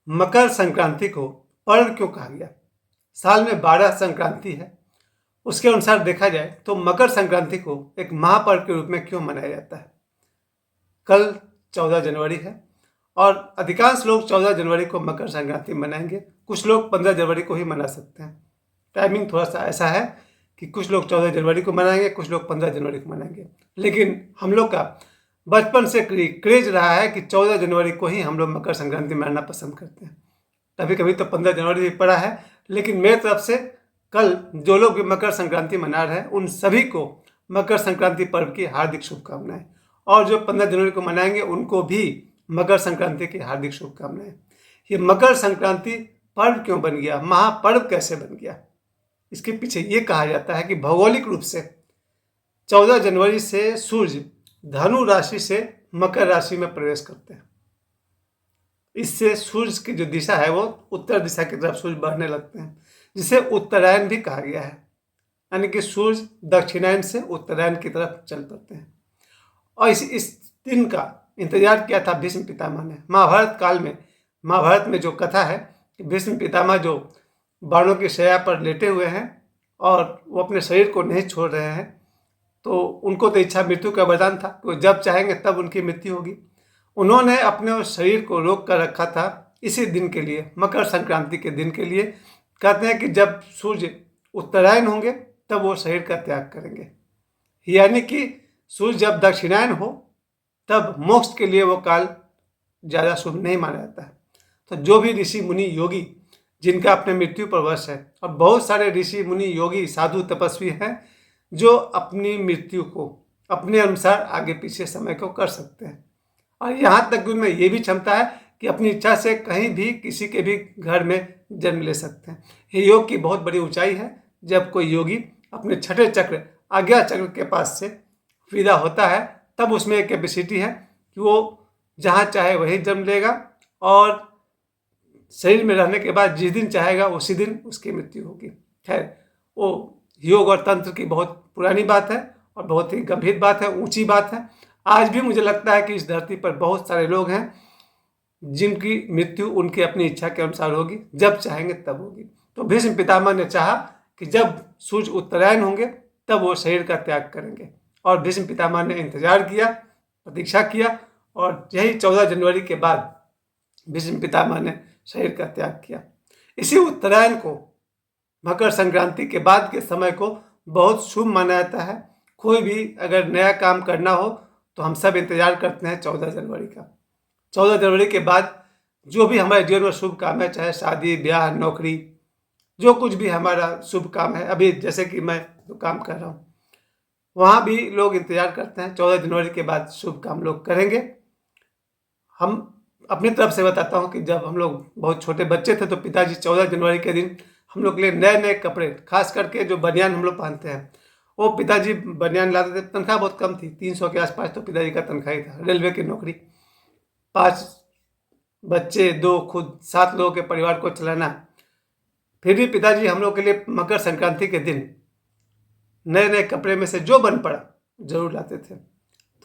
मकर संक्रांति को पर्व क्यों कहा गया? साल में 12 संक्रांति है। उसके अनुसार देखा जाए तो मकर संक्रांति को एक महापर्व के रूप में क्यों मनाया जाता है? कल 14 जनवरी है और अधिकांश लोग 14 जनवरी को मकर संक्रांति मनाएंगे। कुछ लोग 15 जनवरी को ही मना सकते हैं। टाइमिंग थोड़ा सा ऐसा है कि कुछ लोग 14 जनवरी को मनाएंगे, कुछ लोग 15 जनवरी को मनाएंगे। लेकिन हम लोग का बचपन से क्रेज रहा है कि 14 जनवरी को ही हम लोग मकर संक्रांति मनाना पसंद करते हैं। कभी कभी तो 15 जनवरी भी पड़ा है, लेकिन मेरे तरफ से कल जो लोग भी मकर संक्रांति मना रहे हैं उन सभी को मकर संक्रांति पर्व की हार्दिक शुभकामनाएं, और जो 15 जनवरी को मनाएंगे उनको भी मकर संक्रांति की हार्दिक शुभकामनाएं। ये मकर संक्रांति पर्व क्यों बन गया, महापर्व कैसे बन गया? इसके पीछे ये कहा जाता है कि भौगोलिक रूप से 14 जनवरी से सूर्य धनु राशि से मकर राशि में प्रवेश करते हैं। इससे सूर्य की जो दिशा है वो उत्तर दिशा की तरफ सूर्य बढ़ने लगते हैं, जिसे उत्तरायण भी कहा गया है। यानी कि सूर्य दक्षिणायन से उत्तरायण की तरफ चल पड़ते हैं। और इस दिन का इंतजार किया था भीष्म पितामह ने। महाभारत काल में, महाभारत में जो कथा है कि भीष्म पितामह जो बाणों की शैया पर लेटे हुए हैं और वो अपने शरीर को नहीं छोड़ रहे हैं, तो उनको तो इच्छा मृत्यु का वरदान था कि वो जब चाहेंगे तब उनकी मृत्यु होगी। उन्होंने अपने उस शरीर को रोक कर रखा था इसी दिन के लिए, मकर संक्रांति के दिन के लिए। कहते हैं कि जब सूर्य उत्तरायण होंगे तब वो शरीर का त्याग करेंगे। यानी कि सूर्य जब दक्षिणायन हो तब मोक्ष के लिए वो काल ज़्यादा शुभ नहीं माना जाता है। तो जो भी ऋषि मुनि योगी जिनका अपने मृत्यु पर वश है, और बहुत सारे ऋषि मुनि योगी साधु तपस्वी हैं जो अपनी मृत्यु को अपने अनुसार आगे पीछे समय को कर सकते हैं। और यहाँ तक उनमें ये भी क्षमता है कि अपनी इच्छा से कहीं भी किसी के भी घर में जन्म ले सकते हैं। ये योग की बहुत बड़ी ऊंचाई है जब कोई योगी अपने छठे चक्र आज्ञा चक्र के पास से विदा होता है, तब उसमें एक कैपेसिटी है कि वो जहाँ चाहे वहीं जन्म लेगा और शरीर में रहने के बाद जिस दिन चाहेगा उसी दिन उसकी मृत्यु होगी। खैर, वो योग और तंत्र की बहुत पुरानी बात है और बहुत ही गंभीर बात है, ऊंची बात है। आज भी मुझे लगता है कि इस धरती पर बहुत सारे लोग हैं जिनकी मृत्यु उनकी अपनी इच्छा के अनुसार होगी, जब चाहेंगे तब होगी। तो भीष्म पितामह ने चाहा कि जब सूर्य उत्तरायण होंगे तब वो शरीर का त्याग करेंगे, और भीष्म पितामह ने इंतजार किया, प्रतीक्षा किया, और यही 14 जनवरी के बाद भीष्म पितामह ने शरीर का त्याग किया। इसी उत्तरायण को, मकर संक्रांति के बाद के समय को बहुत शुभ माना जाता है। कोई भी अगर नया काम करना हो तो हम सब इंतजार करते हैं 14 जनवरी का। 14 जनवरी के बाद जो भी हमारे जीवन में शुभ काम है, चाहे शादी ब्याह नौकरी, जो कुछ भी हमारा शुभ काम है, अभी जैसे कि मैं जो काम कर रहा हूँ वहाँ भी लोग इंतजार करते हैं 14 जनवरी के बाद शुभ काम लोग करेंगे। हम अपनी तरफ से बताता हूँ कि जब हम लोग बहुत छोटे बच्चे थे तो पिताजी 14 जनवरी के दिन हम लोग के लिए नए नए कपड़े, खास करके जो बनियान हम लोग पहनते हैं, वो पिताजी बनियान लाते थे। तनख्वाह बहुत कम थी, 300 के आसपास तो पिताजी का तनख्वाह ही था। रेलवे की नौकरी, 5 बच्चे, 2 खुद, 7 लोगों के परिवार को चलाना। फिर भी पिताजी हम लोग के लिए मकर संक्रांति के दिन नए नए कपड़े में से जो बन पड़ा जरूर लाते थे।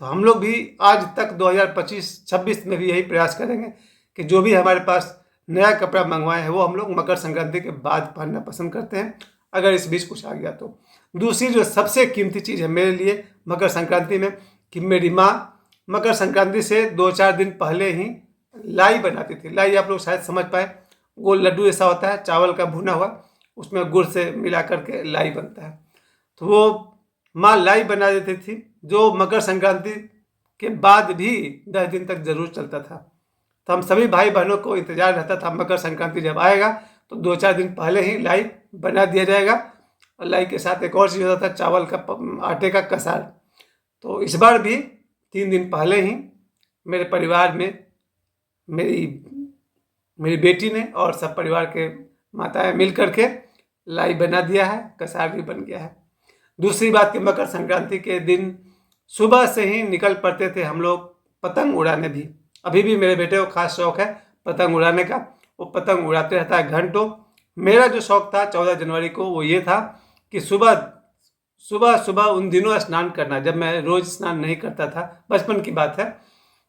तो हम लोग भी आज तक 2025-26 में भी यही प्रयास करेंगे कि जो भी हमारे पास नया कपड़ा मंगवाए हैं वो हम लोग मकर संक्रांति के बाद पहनना पसंद करते हैं, अगर इस बीच कुछ आ गया तो। दूसरी जो सबसे कीमती चीज़ है मेरे लिए मकर संक्रांति में, कि मेरी माँ मकर संक्रांति से 2-4 दिन पहले ही लाई बनाती थी। लाई आप लोग शायद समझ पाए, गोल लड्डू ऐसा होता है, चावल का भुना हुआ, उसमें गुड़ से मिला करके लाई बनता है। तो वो माँ लाई बना देती थी, जो मकर संक्रांति के बाद भी 10 दिन तक जरूर चलता था। तो हम सभी भाई बहनों को इंतजार रहता था मकर संक्रांति जब आएगा तो 2-4 दिन पहले ही लाई बना दिया जाएगा। और लाई के साथ एक और चीज़ होता था, चावल का आटे का कसार। तो इस बार भी 3 दिन पहले ही मेरे परिवार में मेरी बेटी ने और सब परिवार के माताएं मिल करके लाई बना दिया है, कसार भी बन गया है। दूसरी बात कि मकर संक्रांति के दिन सुबह से ही निकल पड़ते थे हम लोग पतंग उड़ाने भी। अभी भी मेरे बेटे को खास शौक है पतंग उड़ाने का, वो पतंग उड़ाते रहता है घंटों। मेरा जो शौक था 14 जनवरी को वो ये था कि सुबह उन दिनों स्नान करना, जब मैं रोज़ स्नान नहीं करता था, बचपन की बात है।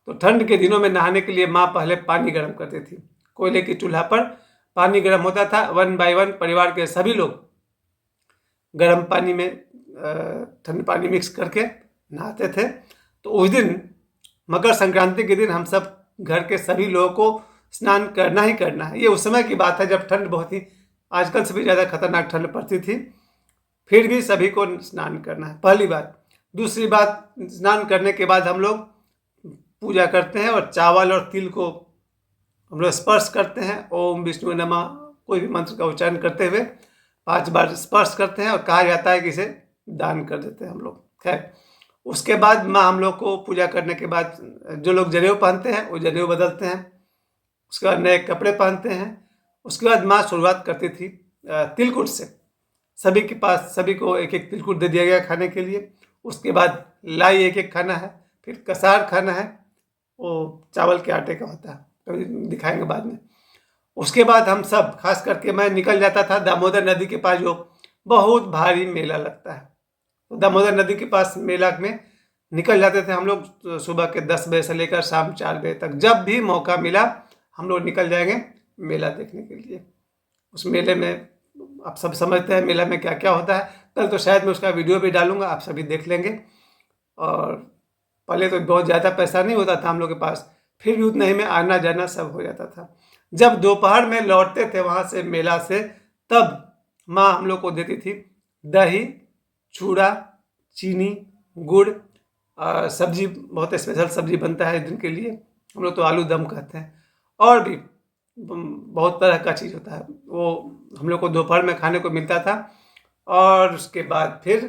तो ठंड के दिनों में नहाने के लिए माँ पहले पानी गर्म करती थी कोयले की चूल्हा पर पानी गर्म होता था, 1 बाय 1 परिवार के सभी लोग गर्म पानी में ठंडा पानी मिक्स करके नहाते थे। तो उस दिन मकर संक्रांति के दिन हम सब घर के सभी लोगों को स्नान करना ही करना है। ये उस समय की बात है जब ठंड बहुत ही आजकल से भी ज़्यादा खतरनाक ठंड पड़ती थी, फिर भी सभी को स्नान करना है, पहली बात। दूसरी बात, स्नान करने के बाद हम लोग पूजा करते हैं और चावल और तिल को हम लोग स्पर्श करते हैं। ओम विष्णु नमः कोई भी मंत्र का उच्चारण करते हुए 5 बार स्पर्श करते हैं और कहा जाता है कि इसे दान कर देते हैं हम लोग। खैर, उसके बाद माँ हम लोग को पूजा करने के बाद जो लोग जनेऊ पहनते हैं वो जनेऊ बदलते हैं, उसके बाद नए कपड़े पहनते हैं। उसके बाद माँ शुरुआत करती थी तिलकुट से। सभी के पास सभी को एक एक तिलकुट दे दिया गया खाने के लिए। उसके बाद लाई एक एक खाना है, फिर कसार खाना है, वो चावल के आटे का होता है, तो दिखाएंगे बाद में। उसके बाद हम सब, खास करके मैं निकल जाता था दामोदर नदी के पास, जो बहुत भारी मेला लगता है। तो दामोदर नदी के पास मेला में निकल जाते थे हम लोग सुबह के 10 बजे से लेकर शाम 4 बजे तक। जब भी मौका मिला हम लोग निकल जाएंगे मेला देखने के लिए। उस मेले में आप सब समझते हैं मेला में क्या क्या होता है। कल तो शायद मैं उसका वीडियो भी डालूंगा, आप सभी देख लेंगे। और पहले तो बहुत ज़्यादा पैसा नहीं होता था हम लोग के पास, फिर भी उतना ही में आना जाना सब हो जाता था। जब दोपहर में लौटते थे वहाँ से मेला से, तब माँ हम लोग को देती थी दही, चूड़ा, चीनी, गुड़, सब्जी, बहुत स्पेशल सब्जी बनता है इस दिन के लिए, हम लोग तो आलू दम कहते हैं, और भी बहुत तरह का चीज़ होता है, वो हम लोग को दोपहर में खाने को मिलता था। और उसके बाद फिर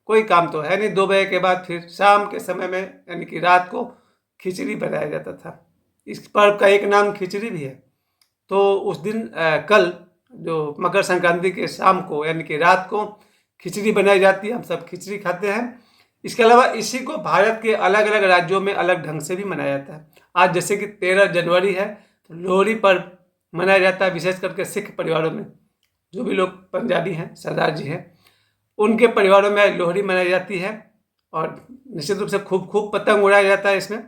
कोई काम तो है नहीं, 2 बजे के बाद फिर शाम के समय में यानी कि रात को खिचड़ी बनाया जाता था। इस पर्व का एक नाम खिचड़ी भी है। तो उस दिन कल जो मकर संक्रांति के शाम को यानी कि रात को खिचड़ी बनाई जाती है, हम सब खिचड़ी खाते हैं। इसके अलावा इसी को भारत के अलग अलग राज्यों में अलग ढंग से भी मनाया जाता है। आज जैसे कि 13 जनवरी है, तो लोहड़ी पर्व मनाया जाता है, विशेष करके सिख परिवारों में। जो भी लोग पंजाबी हैं, सरदार जी हैं, उनके परिवारों में लोहड़ी मनाई जाती है। और निश्चित रूप से खूब पतंग उड़ाया जाता है इसमें।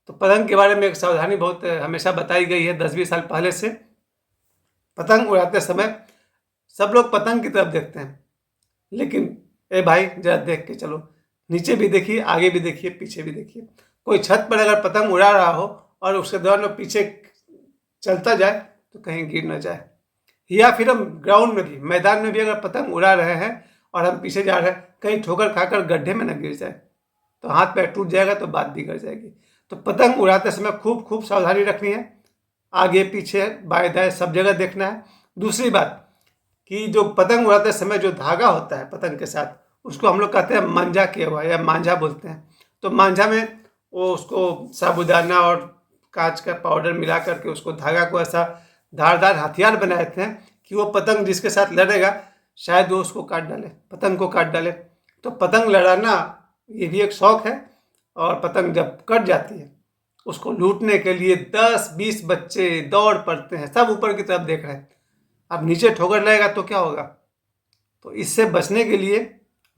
तो पतंग के बारे में एक सावधानी बहुत हमेशा बताई गई है 10-20 साल पहले से। पतंग उड़ाते समय सब लोग पतंग की तरफ देखते हैं, लेकिन ए भाई जरा देख के चलो, नीचे भी देखिए, आगे भी देखिए, पीछे भी देखिए। कोई छत पर अगर पतंग उड़ा रहा हो और उसके दौरान वो पीछे चलता जाए तो कहीं गिर न जाए। या फिर हम ग्राउंड में भी, मैदान में भी अगर पतंग उड़ा रहे हैं और हम पीछे जा रहे हैं, कहीं ठोकर खाकर गड्ढे में न गिर जाए, तो हाथ पैर टूट जाएगा, तो बात बिगड़ जाएगी। तो पतंग उड़ाते समय खूब सावधानी रखनी है, आगे पीछे बाएं दाएं सब जगह देखना है। दूसरी बात कि जो पतंग उड़ाते समय जो धागा होता है पतंग के साथ, उसको हम लोग कहते हैं मांझा किया हुआ या मांझा बोलते हैं। तो मांझा में वो उसको साबूदाना और कांच का पाउडर मिला करके उसको धागा को ऐसा धारदार हथियार बनाए थे कि वो पतंग जिसके साथ लड़ेगा शायद वो उसको काट डाले, पतंग को काट डाले। तो पतंग लड़ाना ये भी एक शौक है। और पतंग जब कट जाती है उसको लूटने के लिए 10-20 बच्चे दौड़ पड़ते हैं, सब ऊपर की तरफ देख रहे हैं। अब नीचे ठोकर लगेगा तो क्या होगा। तो इससे बचने के लिए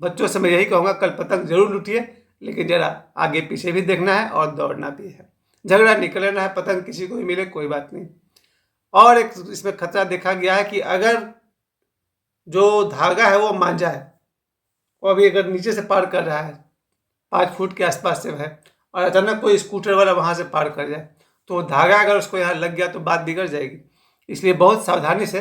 बच्चों से मैं यही कहूँगा, कल पतंग जरूर लूटिए, लेकिन जरा आगे पीछे भी देखना है और दौड़ना भी है। झगड़ा निकलना है, पतंग किसी को भी मिले कोई बात नहीं। और एक इसमें खतरा देखा गया है कि अगर जो धागा है वो मांझा है, वो अभी अगर नीचे से पार कर रहा है 5 फुट के आसपास से है, और अचानक कोई स्कूटर वाला वहाँ से पार कर जाए, तो धागा अगर उसको यहाँ लग गया तो बात बिगड़ जाएगी। इसलिए बहुत सावधानी से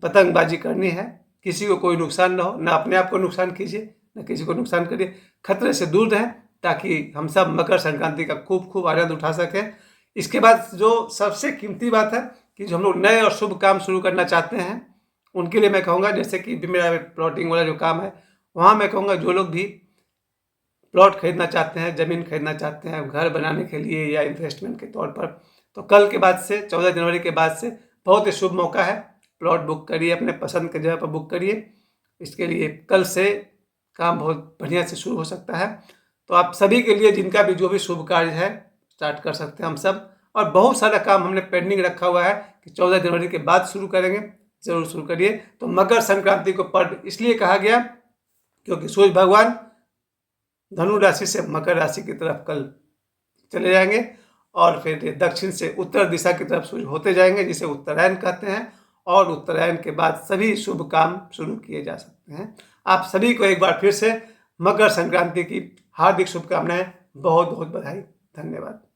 पतंगबाजी करनी है, किसी को कोई नुकसान ना हो, ना अपने आप को नुकसान कीजिए, ना किसी को नुकसान करिए। खतरे से दूर रहें ताकि हम सब मकर संक्रांति का खूब आनंद उठा सकें। इसके बाद जो सबसे कीमती बात है कि जो हम लोग नए और शुभ काम शुरू करना चाहते हैं, उनके लिए मैं कहूँगा, जैसे कि मेरा प्लॉटिंग वाला जो काम है, वहाँ मैं कहूँगा जो लोग भी प्लॉट खरीदना चाहते हैं, ज़मीन खरीदना चाहते हैं घर बनाने के लिए या इन्वेस्टमेंट के तौर पर, तो कल के बाद से 14 जनवरी के बाद से बहुत ही शुभ मौका है। प्लॉट बुक करिए, अपने पसंद के जगह पर बुक करिए। इसके लिए कल से काम बहुत बढ़िया से शुरू हो सकता है। तो आप सभी के लिए जिनका भी जो भी शुभ कार्य है स्टार्ट कर सकते हैं हम सब। और बहुत सारा काम हमने पेंडिंग रखा हुआ है कि 14 जनवरी के बाद शुरू करेंगे, जरूर शुरू करिए। तो मकर संक्रांति को पर्व इसलिए कहा गया क्योंकि सूर्य भगवान धनु राशि से मकर राशि की तरफ कल चले जाएंगे और फिर ये दक्षिण से उत्तर दिशा की तरफ शुरू होते जाएंगे, जिसे उत्तरायण कहते हैं। और उत्तरायण के बाद सभी शुभ काम शुरू किए जा सकते हैं। आप सभी को एक बार फिर से मकर संक्रांति की हार्दिक शुभकामनाएं, बहुत बहुत बधाई, धन्यवाद।